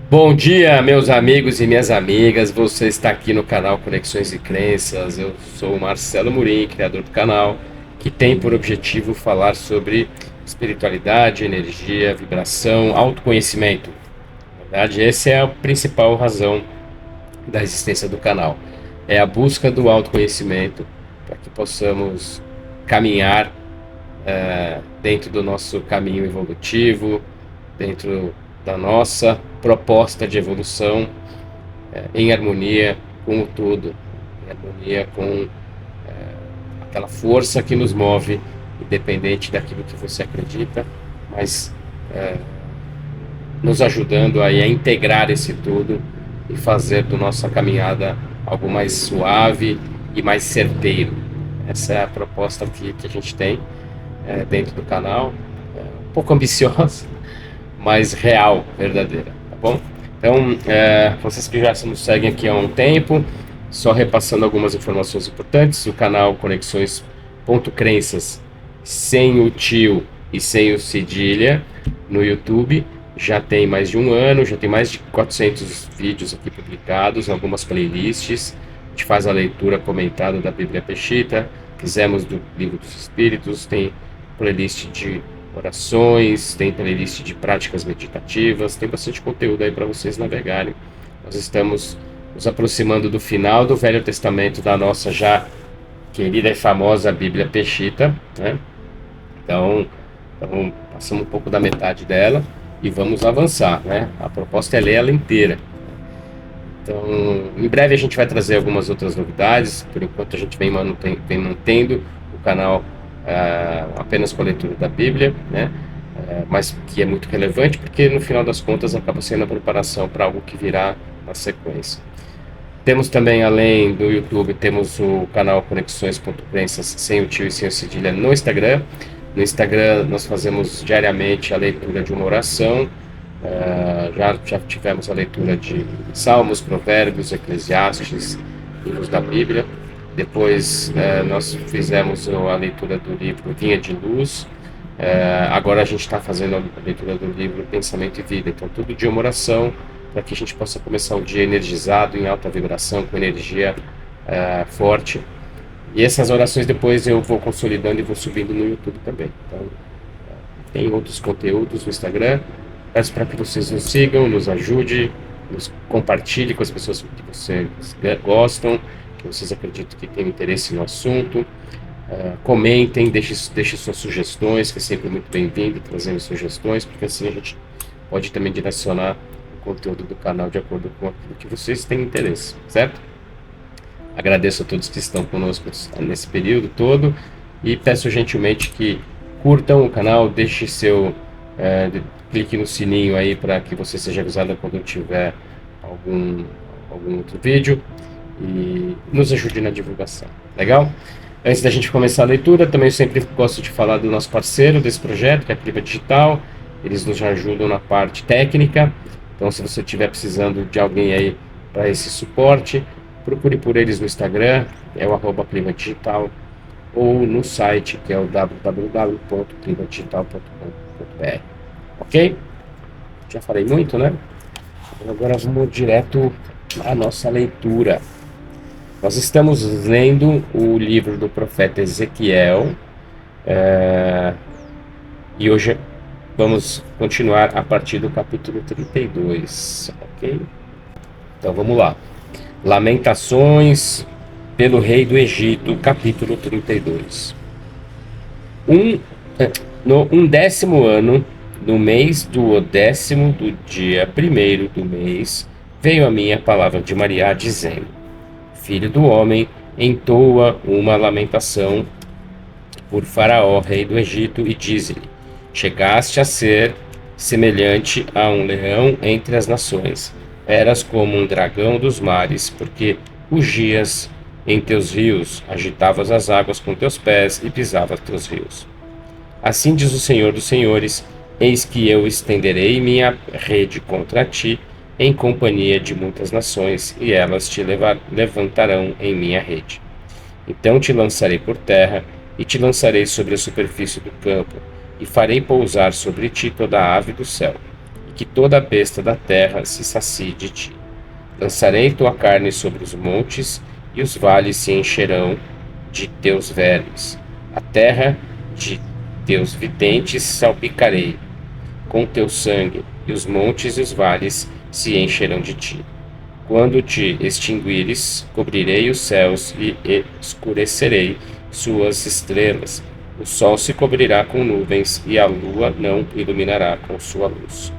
Bom dia, meus amigos e minhas amigas. Você está aqui no canal Conexões e Crenças. Eu sou o Marcelo Murim, criador do canal, que tem por objetivo falar sobre espiritualidade, energia, vibração, autoconhecimento. Na verdade, essa é a principal razão da existência do canal. É a busca do autoconhecimento para que possamos caminhar dentro do nosso caminho evolutivo, dentro da nossa proposta de evolução, em harmonia com o todo, em harmonia com aquela força que nos move, independente daquilo que você acredita, mas nos ajudando aí a integrar esse tudo e fazer do nossa caminhada algo mais suave e mais certeiro. Essa é a proposta que a gente tem dentro do canal, um pouco ambiciosa, mais real, verdadeira, tá bom? Então, vocês que já nos seguem aqui há um tempo, só repassando algumas informações importantes, o canal Conexões.crenças, sem o tio e sem o cedilha, no YouTube, já tem mais de um ano, já tem mais de 400 vídeos aqui publicados, algumas playlists, a gente faz a leitura comentada da Bíblia Peshitta, fizemos do Livro dos Espíritos, tem playlist de orações, tem playlist de práticas meditativas, tem bastante conteúdo aí para vocês navegarem. Nós estamos nos aproximando do final do Velho Testamento da nossa já querida e famosa Bíblia Peshitta, né? Então passamos um pouco da metade dela e vamos avançar, né? A proposta é ler ela inteira. Então, em breve a gente vai trazer algumas outras novidades. Por enquanto a gente vem mantendo o canal apenas com a leitura da Bíblia, né? Mas que é muito relevante porque no final das contas acaba sendo a preparação para algo que virá na sequência. Temos também, além do YouTube, temos o canal Conexões.crenças sem o tio e sem o cedilha no Instagram. No Instagram nós fazemos diariamente a leitura de uma oração. Já tivemos a leitura de Salmos, Provérbios, Eclesiastes, livros da Bíblia. Depois nós fizemos a leitura do livro Vinha de Luz. Agora a gente está fazendo a leitura do livro Pensamento e Vida. Então tudo de uma oração para que a gente possa começar o dia energizado, em alta vibração, com energia forte. E essas orações depois eu vou consolidando e vou subindo no YouTube também. Então tem outros conteúdos no Instagram. Peço para que vocês nos sigam, nos ajudem, nos compartilhem com as pessoas que vocês gostam, que vocês acreditam que têm interesse no assunto. Comentem, deixem suas sugestões, que é sempre muito bem-vindo trazendo sugestões, porque assim a gente pode também direcionar o conteúdo do canal de acordo com aquilo que vocês têm interesse, certo? Agradeço a todos que estão conosco nesse período todo e peço gentilmente que curtam o canal, deixe clique no sininho aí para que você seja avisado quando eu tiver algum outro vídeo e nos ajude na divulgação. Legal? Antes da gente começar a leitura, também eu sempre gosto de falar do nosso parceiro desse projeto, que é a Cliva Digital. Eles nos ajudam na parte técnica. Então, se você estiver precisando de alguém aí para esse suporte, procure por eles no Instagram, é o @Cliva Digital, ou no site, que é o www.clivadigital.com.br. Ok? Já falei muito, né? Agora vamos direto à nossa leitura. Nós estamos lendo o livro do profeta Ezequiel e hoje vamos continuar a partir do capítulo 32, ok? Então vamos lá. Lamentações pelo rei do Egito, capítulo 32. No 10º ano, no mês do 10º do dia 1º do mês, veio a mim a palavra de Maria, dizendo: Filho do homem, entoa uma lamentação por Faraó, rei do Egito, e dize-lhe: Chegaste a ser semelhante a um leão entre as nações. Eras como um dragão dos mares, porque rugias em teus rios, agitavas as águas com teus pés e pisavas teus rios. Assim diz o Senhor dos Senhores: Eis que eu estenderei minha rede contra ti, em companhia de muitas nações, e elas te levantarão em minha rede. Então te lançarei por terra, e te lançarei sobre a superfície do campo, e farei pousar sobre ti toda a ave do céu. que toda a besta da terra se sacie de ti. Lançarei tua carne sobre os montes, e os vales se encherão de teus vermes. A terra de teus videntes salpicarei com teu sangue, e os montes e os vales se encherão de ti. Quando te extinguires, cobrirei os céus e escurecerei suas estrelas. O sol se cobrirá com nuvens, e a lua não iluminará com sua luz.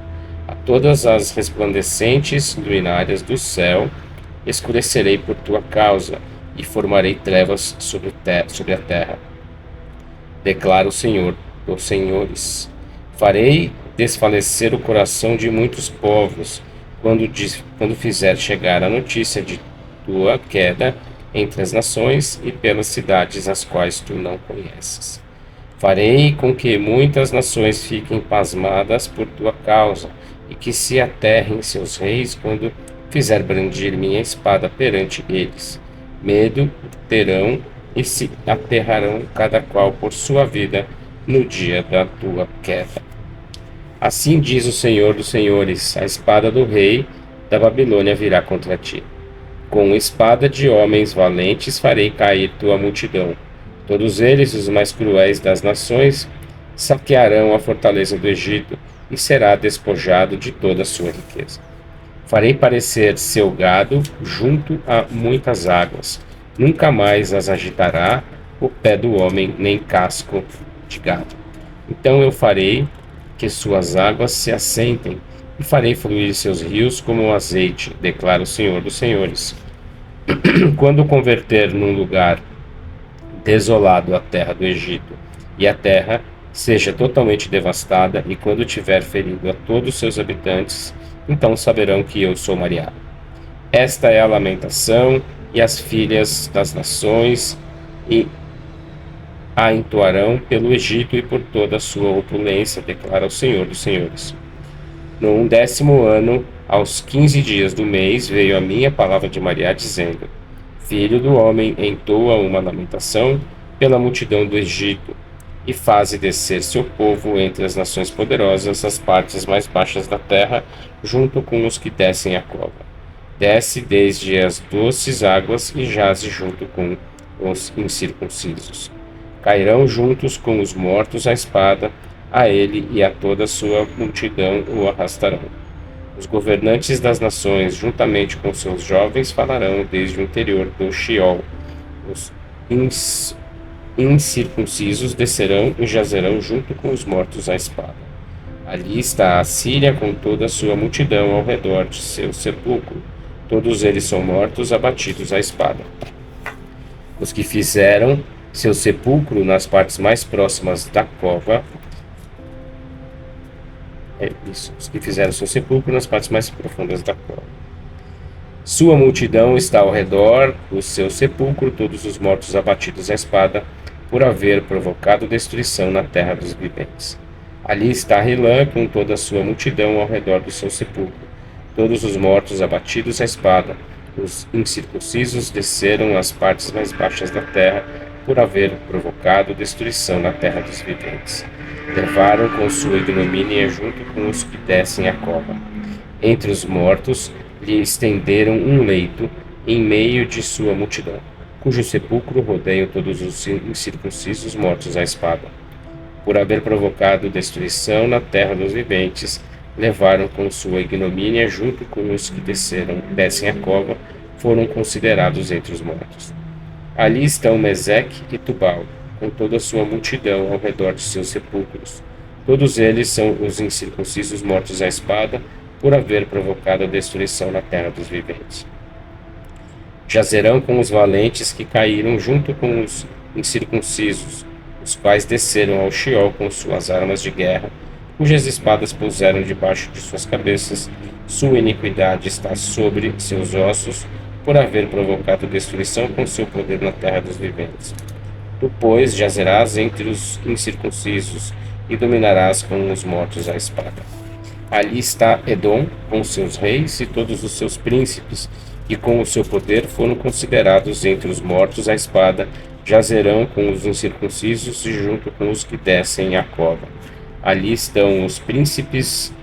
A todas as resplandecentes luminárias do céu escurecerei por tua causa, e formarei trevas sobre a terra. Declara o Senhor dos Senhores. Farei desfalecer o coração de muitos povos, quando fizer chegar a notícia de tua queda entre as nações e pelas cidades as quais tu não conheces. Farei com que muitas nações fiquem pasmadas por tua causa, e que se aterrem seus reis quando fizer brandir minha espada perante eles. Medo terão e se aterrarão cada qual por sua vida no dia da tua queda. Assim diz o Senhor dos Senhores: a espada do rei da Babilônia virá contra ti. Com espada de homens valentes farei cair tua multidão. Todos eles, os mais cruéis das nações, saquearão a fortaleza do Egito, e será despojado de toda a sua riqueza. Farei parecer seu gado junto a muitas águas. Nunca mais as agitará o pé do homem, nem casco de gado. Então eu farei que suas águas se assentem, e farei fluir seus rios como o azeite, declara o Senhor dos Senhores. Quando converter num lugar desolado a terra do Egito, e a terra seja totalmente devastada, e quando tiver ferido a todos os seus habitantes, então saberão que eu sou Mariá. Esta é a lamentação, e as filhas das nações e a entoarão pelo Egito e por toda a sua opulência, declara o Senhor dos Senhores. No 10º ano, aos 15 dias do mês, veio a minha palavra de Mariá, dizendo: Filho do homem, entoa uma lamentação pela multidão do Egito, e faze descer seu povo entre as nações poderosas, as partes mais baixas da terra, junto com os que descem a cova. Desce desde as doces águas e jaze junto com os incircuncisos. Cairão juntos com os mortos à espada, a ele e a toda a sua multidão o arrastarão. Os governantes das nações, juntamente com seus jovens, falarão desde o interior do Sheol. Os incircuncisos descerão e jazerão junto com os mortos à espada. Ali está a Síria com toda a sua multidão ao redor de seu sepulcro. Todos eles são mortos, abatidos à espada. Os que fizeram seu sepulcro nas partes mais próximas da cova, os que fizeram seu sepulcro nas partes mais profundas da cova. Sua multidão está ao redor do seu sepulcro, todos os mortos abatidos à espada, por haver provocado destruição na terra dos viventes. Ali está Hilã com toda a sua multidão ao redor do seu sepulcro, todos os mortos abatidos à espada. Os incircuncisos desceram às partes mais baixas da terra, por haver provocado destruição na terra dos viventes. Levaram com sua ignomínia junto com os que descem a cova. Entre os mortos lhe estenderam um leito em meio de sua multidão, cujo sepulcro rodeiam todos os incircuncisos mortos à espada. Por haver provocado destruição na terra dos viventes, levaram com sua ignomínia junto com os que descem a cova, foram considerados entre os mortos. Ali estão Meseque e Tubal, com toda a sua multidão ao redor de seus sepulcros. Todos eles são os incircuncisos mortos à espada, por haver provocado a destruição na terra dos viventes. Jazerão com os valentes que caíram junto com os incircuncisos, os quais desceram ao Sheol com suas armas de guerra, cujas espadas puseram debaixo de suas cabeças. Sua iniquidade está sobre seus ossos, por haver provocado destruição com seu poder na terra dos viventes. Tu, pois, jazerás entre os incircuncisos, e dominarás com os mortos à espada. Ali está Edom, com seus reis e todos os seus príncipes, e com o seu poder foram considerados entre os mortos à espada, jazerão com os incircuncisos e junto com os que descem a cova. Ali estão os príncipes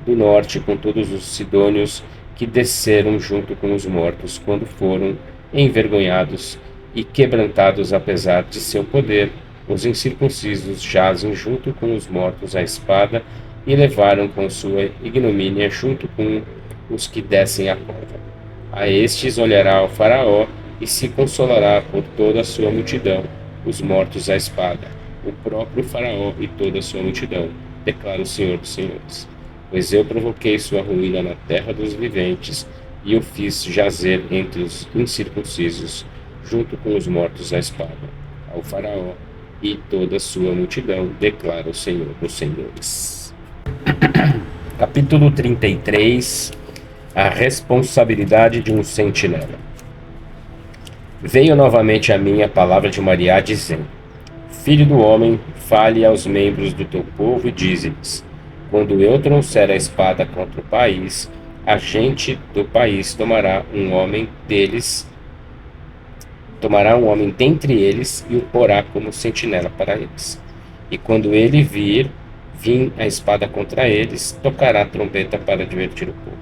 do norte com todos os sidônios que desceram junto com os mortos quando foram envergonhados e quebrantados apesar de seu poder. Os incircuncisos jazem junto com os mortos à espada e levaram com sua ignomínia junto com os que descem a cova. A estes olhará o faraó e se consolará por toda a sua multidão, os mortos à espada, o próprio faraó e toda a sua multidão, declara o Senhor dos Senhores. Pois eu provoquei sua ruína na terra dos viventes e o fiz jazer entre os incircuncisos, junto com os mortos à espada, ao faraó e toda a sua multidão, declara o Senhor dos Senhores. Capítulo 33. A responsabilidade de um sentinela. Veio novamente a mim a palavra de Maria, dizendo: Filho do homem, fale aos membros do teu povo e dize-lhes: quando eu trouxer a espada contra o país, a gente do país tomará um homem dentre eles e o porá como sentinela para eles. E quando ele vir a espada contra eles, tocará a trombeta para advertir o povo.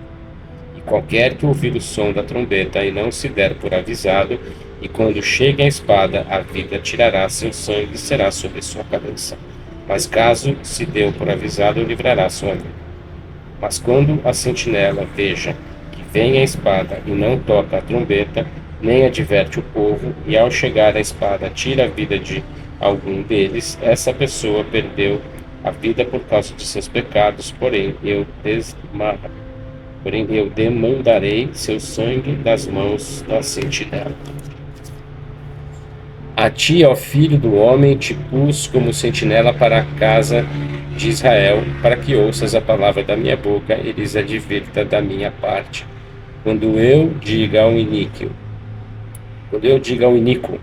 E qualquer que ouvir o som da trombeta e não se der por avisado, e quando chegue a espada, a vida tirará seu sangue e será sobre sua cabeça. Mas caso se deu por avisado, livrará sua vida. Mas quando a sentinela veja que vem a espada e não toca a trombeta, nem adverte o povo, e ao chegar a espada tira a vida de algum deles, essa pessoa perdeu a vida por causa de seus pecados, porém eu demandarei seu sangue das mãos da sentinela. A ti, ó filho do homem, te pus como sentinela para a casa de Israel, para que ouças a palavra da minha boca e lhes advirta da minha parte. Quando eu diga ao iníquo,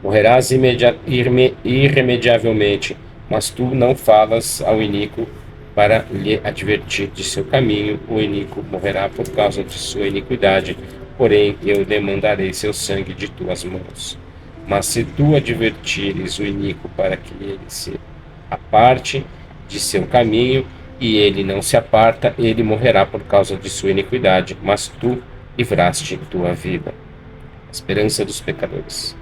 morrerás irremediavelmente, mas tu não falas ao iníquo para lhe advertir de seu caminho. O iníquo morrerá por causa de sua iniquidade, porém eu demandarei seu sangue de tuas mãos. Mas se tu advertires o iníquo para que ele se aparte de seu caminho, e ele não se aparta, ele morrerá por causa de sua iniquidade, mas tu livraste tua vida. Esperança dos pecadores.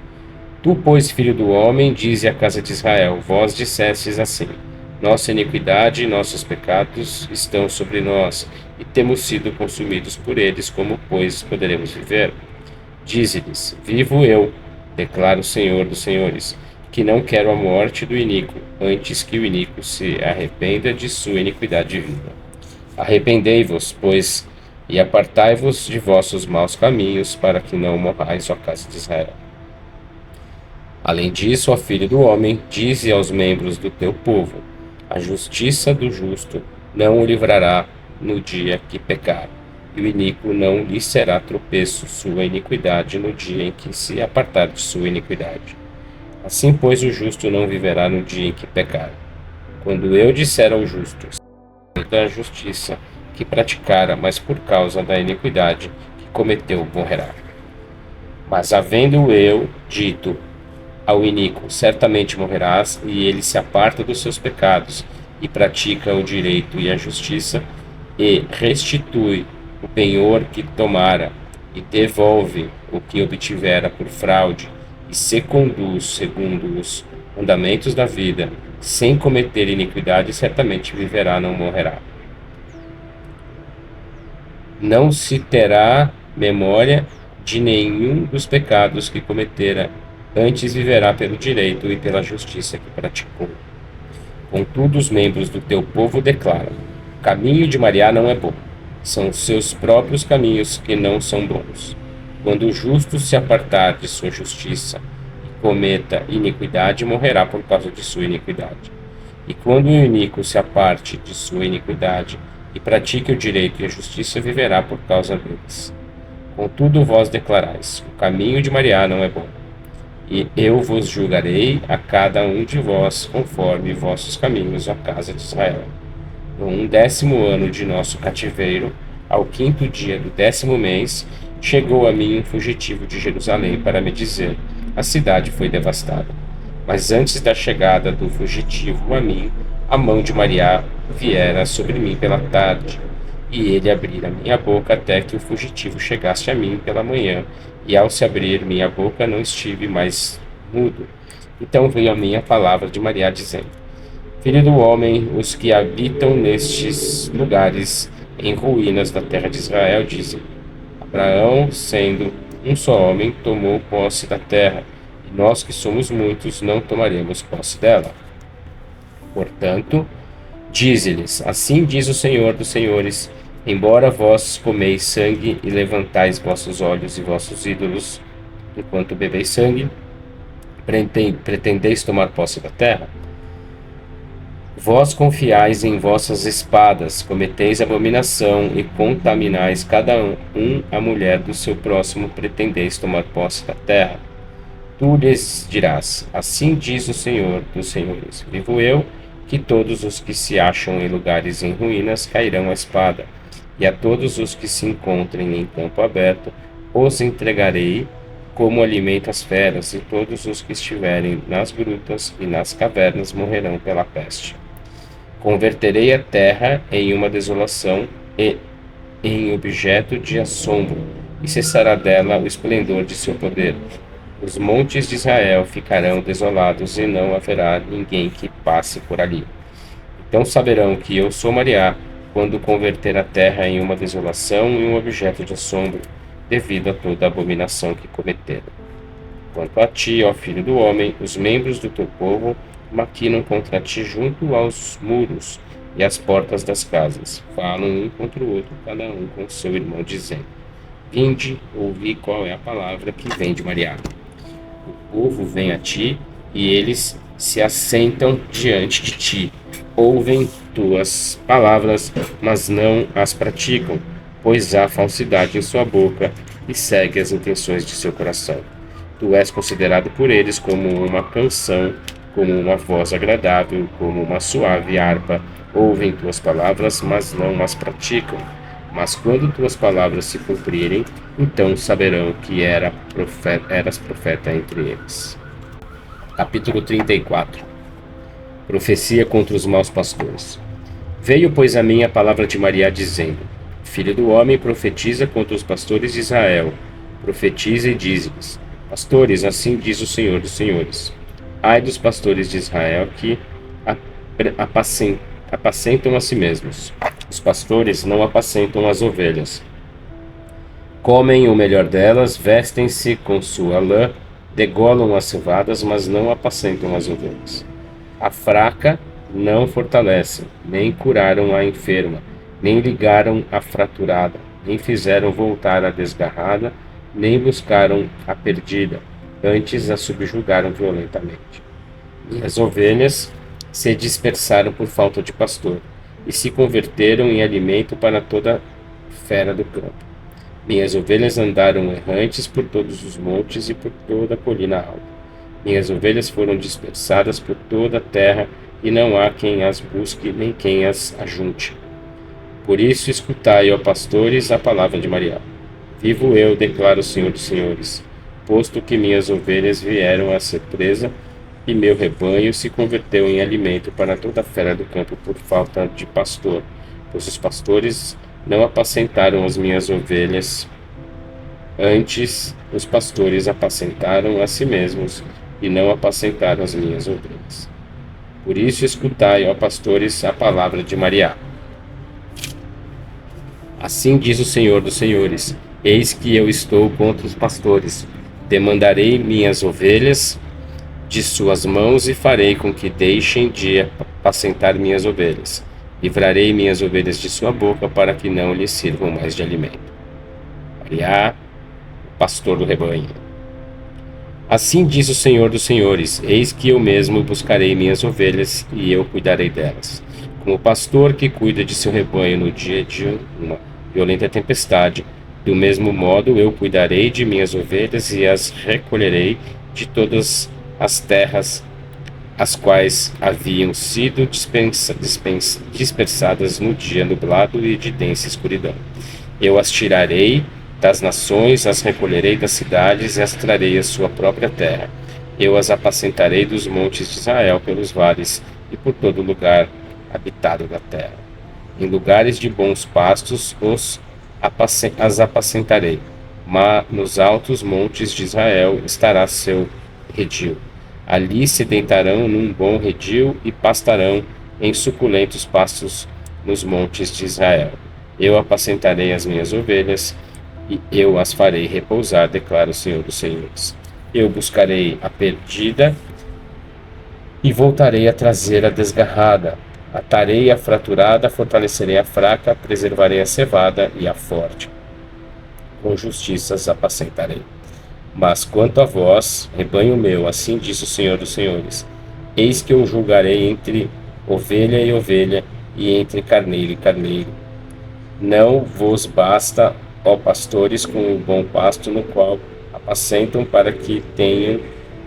Tu, pois, filho do homem, dize à casa de Israel: vós dissestes assim: nossa iniquidade e nossos pecados estão sobre nós, e temos sido consumidos por eles, como, pois, poderemos viver? Dize-lhes: vivo eu, declara o Senhor dos Senhores, que não quero a morte do iníquo, antes que o iníquo se arrependa de sua iniquidade e viva. Arrependei-vos, pois, e apartai-vos de vossos maus caminhos, para que não morrais, ó casa de Israel. Além disso, ó filho do homem, dize aos membros do teu povo: a justiça do justo não o livrará no dia que pecar, e o iníquo não lhe será tropeço sua iniquidade no dia em que se apartar de sua iniquidade. Assim, pois, o justo não viverá no dia em que pecar. Quando eu disser ao justo, da justiça que praticara, mas por causa da iniquidade que cometeu, morrerá. Mas havendo eu dito ao iníquo, certamente morrerás, e ele se aparta dos seus pecados, e pratica o direito e a justiça, e restitui o penhor que tomara, e devolve o que obtivera por fraude, e se conduz segundo os mandamentos da vida, sem cometer iniquidade, certamente viverá, não morrerá. Não se terá memória de nenhum dos pecados que cometera, antes viverá pelo direito e pela justiça que praticou. Contudo, os membros do teu povo declaram: o caminho de Maria não é bom, são os seus próprios caminhos que não são bons. Quando o justo se apartar de sua justiça e cometa iniquidade, morrerá por causa de sua iniquidade. E quando o iníquo se aparte de sua iniquidade e pratique o direito e a justiça, viverá por causa deles. Contudo, vós declarais: o caminho de Maria não é bom, e eu vos julgarei a cada um de vós conforme vossos caminhos, ó casa de Israel. No 10º ano de nosso cativeiro, ao 5º dia do 10º mês, chegou a mim um fugitivo de Jerusalém para me dizer: a cidade foi devastada. Mas antes da chegada do fugitivo a mim, a mão de Maria viera sobre mim pela tarde, E ele abrir a minha boca até que o fugitivo chegasse a mim pela manhã, e ao se abrir minha boca não estive mais mudo. Então veio a minha palavra de Maria, dizendo: Filho do homem, os que habitam nestes lugares em ruínas da terra de Israel dizem: Abraão, sendo um só homem, tomou posse da terra, e nós que somos muitos não tomaremos posse dela. Portanto, dize-lhes: Assim diz o Senhor dos Senhores: Embora vós comeis sangue e levantais vossos olhos e vossos ídolos, enquanto bebeis sangue, pretendeis tomar posse da terra? Vós confiais em vossas espadas, cometeis abominação e contaminais cada um a mulher do seu próximo, pretendeis tomar posse da terra. Tu lhes dirás: Assim diz o Senhor dos Senhores: Vivo eu, que todos os que se acham em lugares em ruínas cairão à espada, e a todos os que se encontrem em campo aberto os entregarei como alimento às feras, e todos os que estiverem nas grutas e nas cavernas morrerão pela peste. Converterei a terra em uma desolação e em objeto de assombro, e cessará dela o esplendor de seu poder. Os montes de Israel ficarão desolados e não haverá ninguém que passe por ali. Então saberão que eu sou Maria, quando converter a terra em uma desolação e um objeto de assombro, devido a toda a abominação que cometeram. Quanto a ti, ó filho do homem, os membros do teu povo maquinam contra ti junto aos muros e às portas das casas. Falam um contra o outro, cada um com seu irmão, dizendo: Vinde, ouvi qual é a palavra que vem de Maria. O povo vem a ti e eles se assentam diante de ti. Ouvem tuas palavras, mas não as praticam, pois há falsidade em sua boca e segue as intenções de seu coração. Tu és considerado por eles como uma canção, como uma voz agradável, como uma suave harpa. Ouvem tuas palavras, mas não as praticam. Mas quando tuas palavras se cumprirem, então saberão que eras profeta entre eles. Capítulo 34. Profecia contra os maus pastores. Veio, pois, a mim a palavra de Maria, dizendo: Filho do homem, profetiza contra os pastores de Israel. Profetiza e dize-lhes: Pastores, assim diz o Senhor dos Senhores. Ai dos pastores de Israel que apacentam a si mesmos. Os pastores não apacentam as ovelhas. Comem o melhor delas, vestem-se com sua lã, degolam as cevadas, mas não apacentam as ovelhas. A fraca não fortalecem, nem curaram a enferma, nem ligaram a fraturada, nem fizeram voltar a desgarrada, nem buscaram a perdida, antes a subjugaram violentamente. Minhas ovelhas se dispersaram por falta de pastor, e se converteram em alimento para toda fera do campo. Minhas ovelhas andaram errantes por todos os montes e por toda a colina alta. Minhas ovelhas foram dispersadas por toda a terra, e não há quem as busque, nem quem as ajunte. Por isso escutai, ó pastores, a palavra de Maria. Vivo eu, declara o Senhor dos Senhores, posto que minhas ovelhas vieram a ser presas, e meu rebanho se converteu em alimento para toda a fera do campo por falta de pastor, pois os pastores não apacentaram as minhas ovelhas. Antes, os pastores apacentaram a si mesmos e não apacentaram as minhas ovelhas. Por isso escutai, ó pastores, a palavra de Maria. Assim diz o Senhor dos Senhores: Eis que eu estou contra os pastores. Demandarei minhas ovelhas de suas mãos e farei com que deixem de apacentar minhas ovelhas. Livrarei minhas ovelhas de sua boca para que não lhes sirvam mais de alimento. Maria, pastor do rebanho. Assim diz o Senhor dos Senhores: Eis que eu mesmo buscarei minhas ovelhas e eu cuidarei delas. Como o pastor que cuida de seu rebanho no dia de uma violenta tempestade, do mesmo modo eu cuidarei de minhas ovelhas e as recolherei de todas as terras as quais haviam sido dispersadas no dia nublado e de densa escuridão. Eu as tirarei das nações, as recolherei das cidades e as trarei à sua própria terra. Eu as apacentarei dos montes de Israel pelos vales e por todo lugar habitado da terra. Em lugares de bons pastos as apacentarei, mas nos altos montes de Israel estará seu redil. Ali se deitarão num bom redil e pastarão em suculentos pastos nos montes de Israel. Eu apacentarei as minhas ovelhas e eu as farei repousar, declara o Senhor dos Senhores. Eu buscarei a perdida e voltarei a trazer a desgarrada. Atarei a fraturada, fortalecerei a fraca, preservarei a cevada e a forte. Com justiças apacentarei. Mas quanto a vós, rebanho meu, assim diz o Senhor dos Senhores, eis que eu julgarei entre ovelha e ovelha, e entre carneiro e carneiro. Não vos basta, ó pastores, com o bom pasto no qual apacentam, para que tenham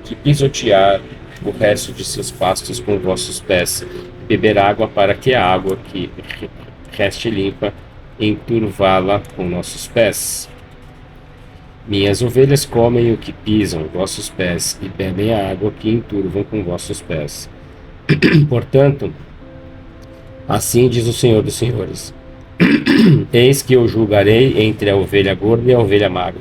que pisotear o resto de seus pastos com vossos pés, beber água para que a água que reste limpa, enturvá-la com nossos pés. Minhas ovelhas comem o que pisam vossos pés e bebem a água que enturvam com vossos pés. Portanto, assim diz o Senhor dos Senhores: eis que eu julgarei entre a ovelha gorda e a ovelha magra,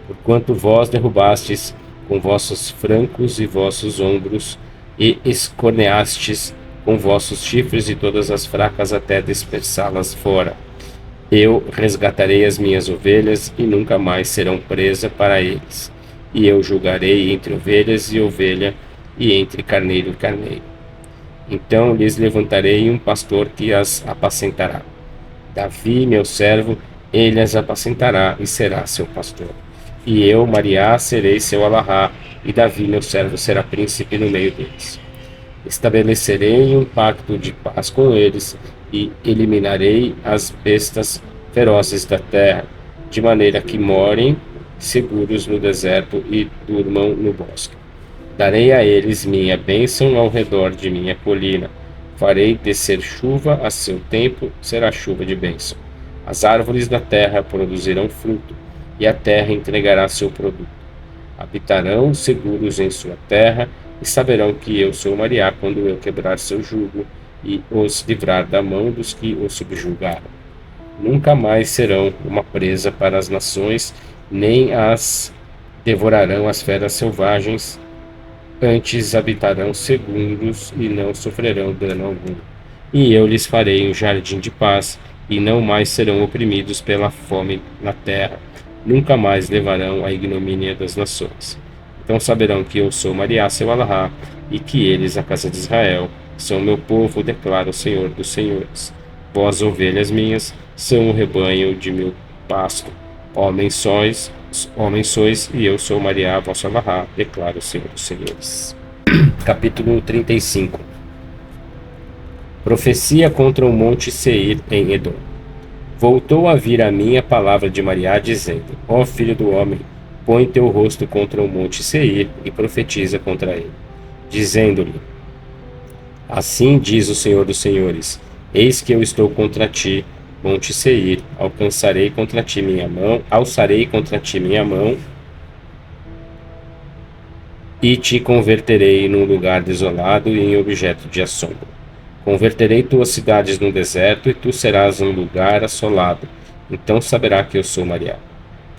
porquanto vós derrubastes com vossos francos e vossos ombros, e escorneastes com vossos chifres e todas as fracas até dispersá-las fora. Eu resgatarei as minhas ovelhas e nunca mais serão presa para eles. E eu julgarei entre ovelhas e ovelha, e entre carneiro e carneiro. Então lhes levantarei um pastor que as apacentará. Davi, meu servo, ele as apacentará e será seu pastor. E eu, Mariá, serei seu alahá, e Davi, meu servo, será príncipe no meio deles. Estabelecerei um pacto de paz com eles, e eliminarei as bestas ferozes da terra, de maneira que morem seguros no deserto e durmam no bosque. Darei a eles minha bênção ao redor de minha colina. Farei descer chuva a seu tempo, será chuva de bênção. As árvores da terra produzirão fruto, e a terra entregará seu produto. Habitarão seguros em sua terra, e saberão que eu sou Mariá quando eu quebrar seu jugo e os livrar da mão dos que os subjugaram. Nunca mais serão uma presa para as nações, nem as devorarão as feras selvagens. Antes habitarão seguros e não sofrerão dano algum. E eu lhes farei um jardim de paz, e não mais serão oprimidos pela fome na terra. Nunca mais levarão a ignomínia das nações. Então saberão que eu sou Mariá, seu alahá, e que eles, a casa de Israel, são meu povo, declara o Senhor dos Senhores. Vós, ovelhas minhas, são o rebanho de meu pasto. Homens sois, e eu sou Mariá, vosso alahá, declara o Senhor dos Senhores. Capítulo 35. Profecia contra o monte Seir em Edom. Voltou a vir a mim a palavra de Mariá, dizendo: ó filho do homem, põe teu rosto contra o monte Seir e profetiza contra ele, dizendo-lhe: assim diz o Senhor dos Senhores, eis que eu estou contra ti, monte Seir, alçarei contra ti minha mão, e te converterei num lugar desolado e em objeto de assombro. Converterei tuas cidades num deserto, e tu serás um lugar assolado. Então saberá que eu sou Mariá.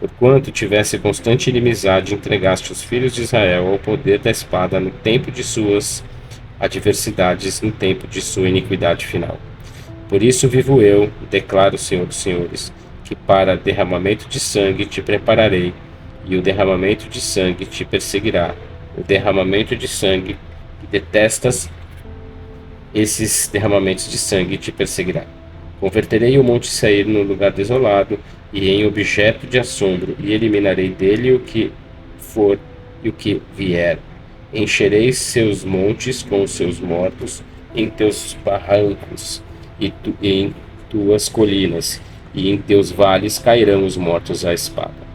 Porquanto tivesse constante inimizade, entregaste os filhos de Israel ao poder da espada no tempo de suas adversidades, no tempo de sua iniquidade final. Por isso vivo eu, declara o Senhor dos Senhores, que para derramamento de sangue te prepararei, e o derramamento de sangue te perseguirá. O derramamento de sangue que detestas, esses derramamentos de sangue te perseguirá. Converterei o monte Seir num lugar desolado e em objeto de assombro, e eliminarei dele o que for e o que vier. Encherei seus montes com os seus mortos em teus barrancos e em tuas colinas, e em teus vales cairão os mortos à espada.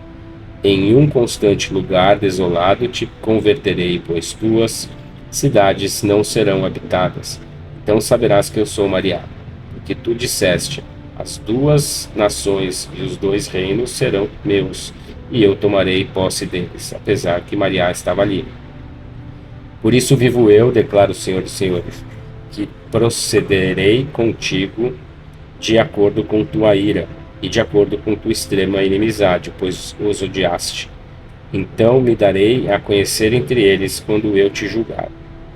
Em um constante lugar desolado te converterei, pois tuas cidades não serão habitadas. Então saberás que eu sou Mariá, porque tu disseste: as duas nações e os dois reinos serão meus, e eu tomarei posse deles, apesar que Mariá estava ali. Por isso vivo eu, declara o Senhor dos Senhores, que procederei contigo de acordo com tua ira e de acordo com tua extrema inimizade, pois os odiaste. Então me darei a conhecer entre eles quando eu te julgar.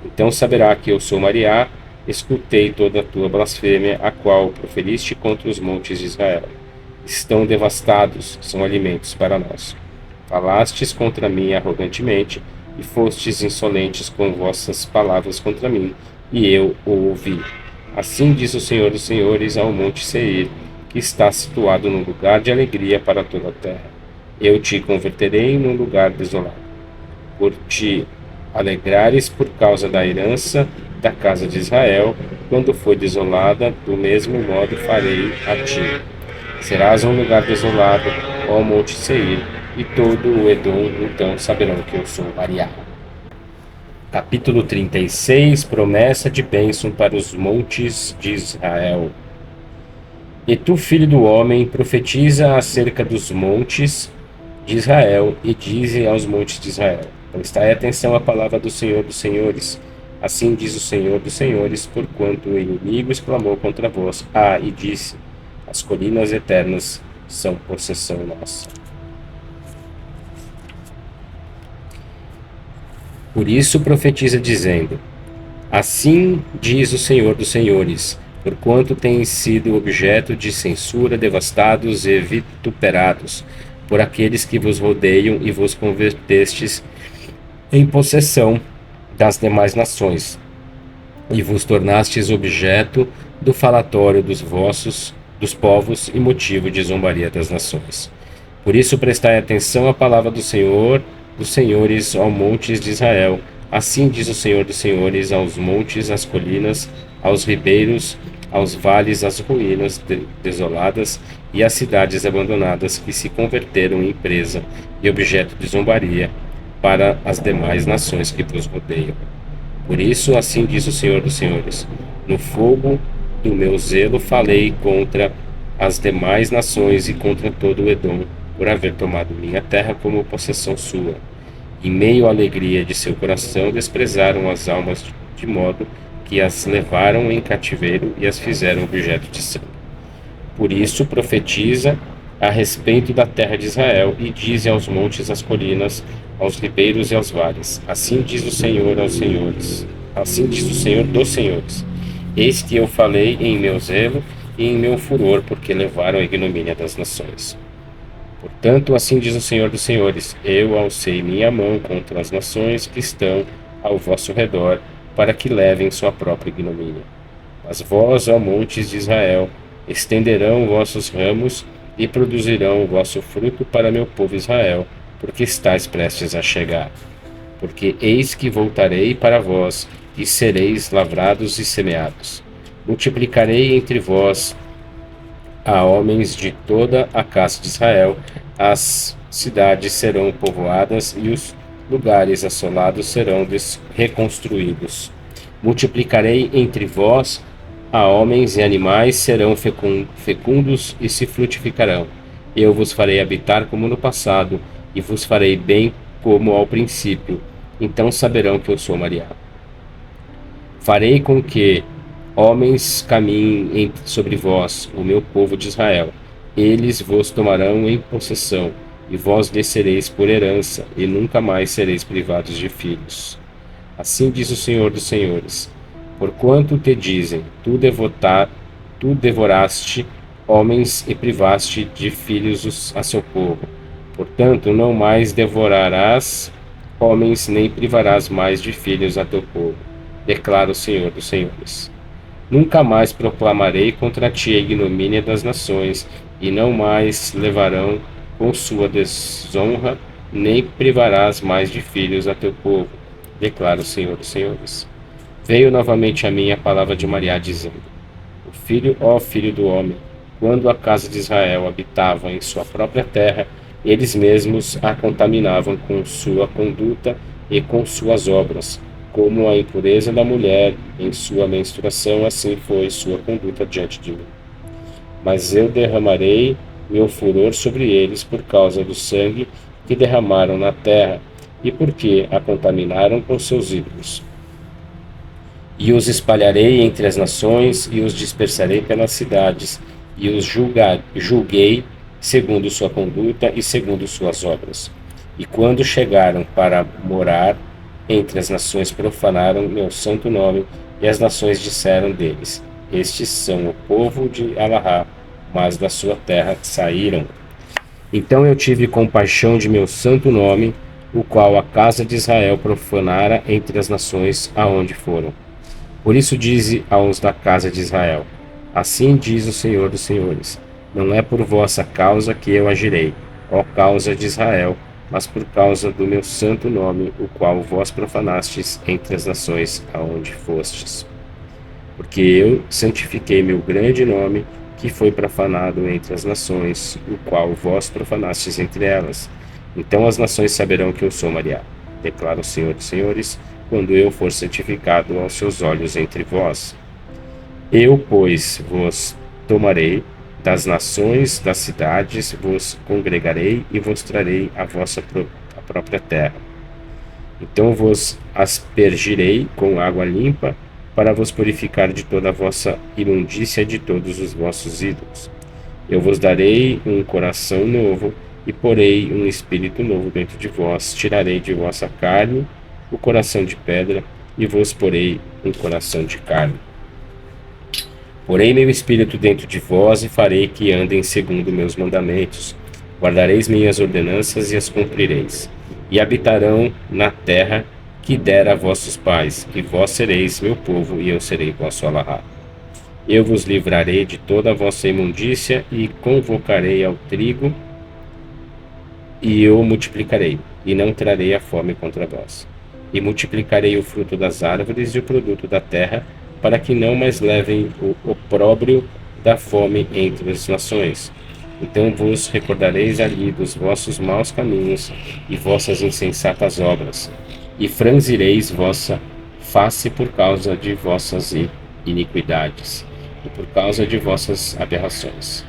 Então saberá que eu sou Mariá, escutei toda a tua blasfêmia, a qual proferiste contra os montes de Israel. Estão devastados, são alimentos para nós. Falastes contra mim arrogantemente, e fostes insolentes com vossas palavras contra mim, e eu o ouvi. Assim diz o Senhor dos Senhores ao monte Seir, que está situado num lugar de alegria para toda a terra. Eu te converterei num lugar desolado, por te alegrares por causa da herança da casa de Israel, quando foi desolada, do mesmo modo farei a ti. Serás um lugar desolado, ó monte Seir, e todo o Edom então saberão que eu sou Mariá. Capítulo 36, promessa de bênção para os montes de Israel. E tu, filho do homem, profetiza acerca dos montes de Israel, e dize aos montes de Israel: prestai atenção à palavra do Senhor dos Senhores. Assim diz o Senhor dos Senhores, porquanto o inimigo exclamou contra vós, e disse: as colinas eternas são possessão nossa. Por isso profetiza dizendo: assim diz o Senhor dos Senhores, porquanto tens sido objeto de censura, devastados e vituperados por aqueles que vos rodeiam, e vos convertestes em possessão das demais nações, e vos tornastes objeto do falatório dos povos e motivo de zombaria das nações. Por isso prestai atenção à palavra do Senhor dos Senhores aos montes de Israel. Assim diz o Senhor dos Senhores aos montes, às colinas, aos ribeiros, aos vales, às ruínas desoladas e às cidades abandonadas que se converteram em presa e objeto de zombaria para as demais nações que vos rodeiam. Por isso, assim diz o Senhor dos Senhores: no fogo do meu zelo falei contra as demais nações e contra todo o Edom, por haver tomado minha terra como possessão sua. Em meio à alegria de seu coração, desprezaram as almas de modo que as levaram em cativeiro e as fizeram objeto de sangue. Por isso profetiza a respeito da terra de Israel, e dize aos montes, às colinas, aos ribeiros e aos vales: assim diz o Senhor aos senhores, assim diz o Senhor dos Senhores: eis que eu falei em meu zelo e em meu furor, porque levaram a ignomínia das nações. Portanto, assim diz o Senhor dos Senhores: eu alcei minha mão contra as nações que estão ao vosso redor, para que levem sua própria ignomínia. Mas vós, ó montes de Israel, estenderão vossos ramos e produzirão o vosso fruto para meu povo Israel, porque estáis prestes a chegar. Porque eis que voltarei para vós, e sereis lavrados e semeados. Multiplicarei entre vós a homens de toda a casa de Israel, as cidades serão povoadas e os lugares assolados serão reconstruídos. Multiplicarei entre vós a homens e animais, serão fecundos e se frutificarão. Eu vos farei habitar como no passado, e vos farei bem como ao princípio. Então saberão que eu sou Mariá. Farei com que homens caminhem sobre vós, o meu povo de Israel. Eles vos tomarão em possessão, e vós descereis por herança, e nunca mais sereis privados de filhos. Assim diz o Senhor dos Senhores: porquanto te dizem, tu devoraste homens e privaste de filhos a seu povo. Portanto, não mais devorarás homens, nem privarás mais de filhos a teu povo, declara o Senhor dos Senhores. Nunca mais proclamarei contra ti a ignomínia das nações, e não mais levarão com sua desonra, nem privarás mais de filhos a teu povo, declara o Senhor dos Senhores. Veio novamente a mim a palavra de Mariá, dizendo: ó filho do homem, quando a casa de Israel habitava em sua própria terra, eles mesmos a contaminavam com sua conduta e com suas obras. Como a impureza da mulher em sua menstruação, assim foi sua conduta diante de mim. Mas eu derramarei meu furor sobre eles por causa do sangue que derramaram na terra, e porque a contaminaram com seus ídolos. E os espalharei entre as nações, e os dispersarei pelas cidades, e os julguei segundo sua conduta e segundo suas obras. E quando chegaram para morar entre as nações, profanaram meu santo nome, e as nações disseram deles: Estes são o povo de Alahá, mas da sua terra saíram. Então eu tive compaixão de meu santo nome, o qual a casa de Israel profanara entre as nações aonde foram. Por isso dize aos da casa de Israel: Assim diz o Senhor dos Senhores: Não é por vossa causa que eu agirei, ó causa de Israel, mas por causa do meu santo nome, o qual vós profanastes entre as nações aonde fostes. Porque eu santifiquei meu grande nome, que foi profanado entre as nações, o qual vós profanastes entre elas. Então as nações saberão que eu sou Mariá, declara o Senhor dos Senhores, quando eu for santificado aos seus olhos entre vós. Eu, pois, vos tomarei das nações, das cidades, vos congregarei e vos trarei a vossa a própria terra. Então vos aspergirei com água limpa, para vos purificar de toda a vossa imundícia e de todos os vossos ídolos. Eu vos darei um coração novo, e porei um espírito novo dentro de vós. Tirarei de vossa carne o coração de pedra, e vos porei um coração de carne. Porei meu espírito dentro de vós, e farei que andem segundo meus mandamentos. Guardareis minhas ordenanças e as cumprireis. E habitarão na terra que dera a vossos pais, e vós sereis meu povo, e eu serei vosso Alahá. Eu vos livrarei de toda a vossa imundícia, e convocarei ao trigo, e eu multiplicarei, e não trarei a fome contra vós. E multiplicarei o fruto das árvores e o produto da terra, para que não mais levem o opróbrio da fome entre as nações. Então vos recordareis ali dos vossos maus caminhos e vossas insensatas obras, e franzireis vossa face por causa de vossas iniquidades, e por causa de vossas aberrações.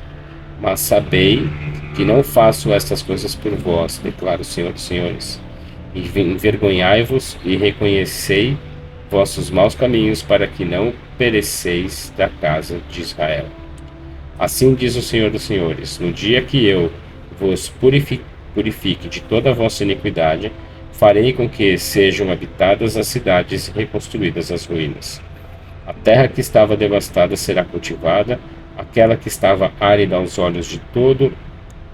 Mas sabei que não faço estas coisas por vós, declara o Senhor dos Senhores. Envergonhai-vos e reconhecei vossos maus caminhos, para que não pereceis da casa de Israel. Assim diz o Senhor dos Senhores: No dia que eu vos purifique de toda a vossa iniquidade, farei com que sejam habitadas as cidades e reconstruídas as ruínas. A terra que estava devastada será cultivada, aquela que estava árida aos olhos de todo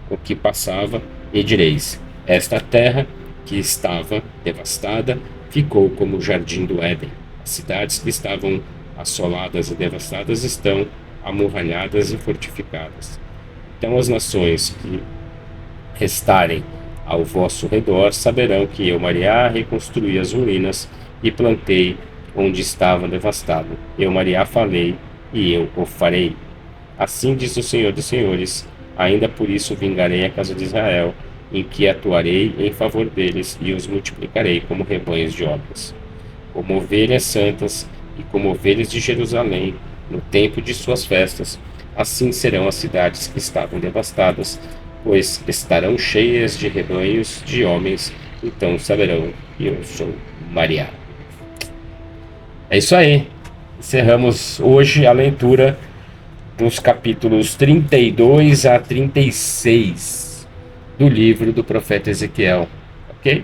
o que passava, e direis: Esta terra que estava devastada ficou como o jardim do Éden. As cidades que estavam assoladas e devastadas estão amurralhadas e fortificadas. Então as nações que restarem ao vosso redor saberão que eu, Mariá, reconstruí as ruínas e plantei onde estava devastado. Eu, Mariá, falei, e eu o farei. Assim diz o Senhor dos Senhores: ainda por isso vingarei a casa de Israel, em que atuarei em favor deles e os multiplicarei como rebanhos de obras. Como ovelhas santas e como ovelhas de Jerusalém, no tempo de suas festas, assim serão as cidades que estavam devastadas, pois estarão cheias de rebanhos de homens, então saberão que eu sou Mariá. É isso aí. Encerramos hoje a leitura dos capítulos 32 a 36 do livro do profeta Ezequiel, ok?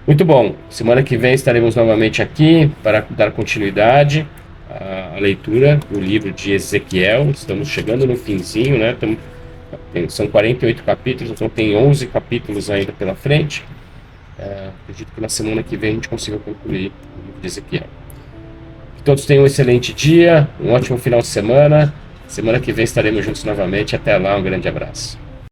Muito bom. Semana que vem estaremos novamente aqui para dar continuidade à leitura do livro de Ezequiel. Estamos chegando no finzinho, né? São 48 capítulos, então tem 11 capítulos ainda pela frente. Acredito que na semana que vem a gente consiga concluir o livro de Ezequiel. Que todos tenham um excelente dia, um ótimo final de semana. Semana que vem estaremos juntos novamente. Até lá, um grande abraço.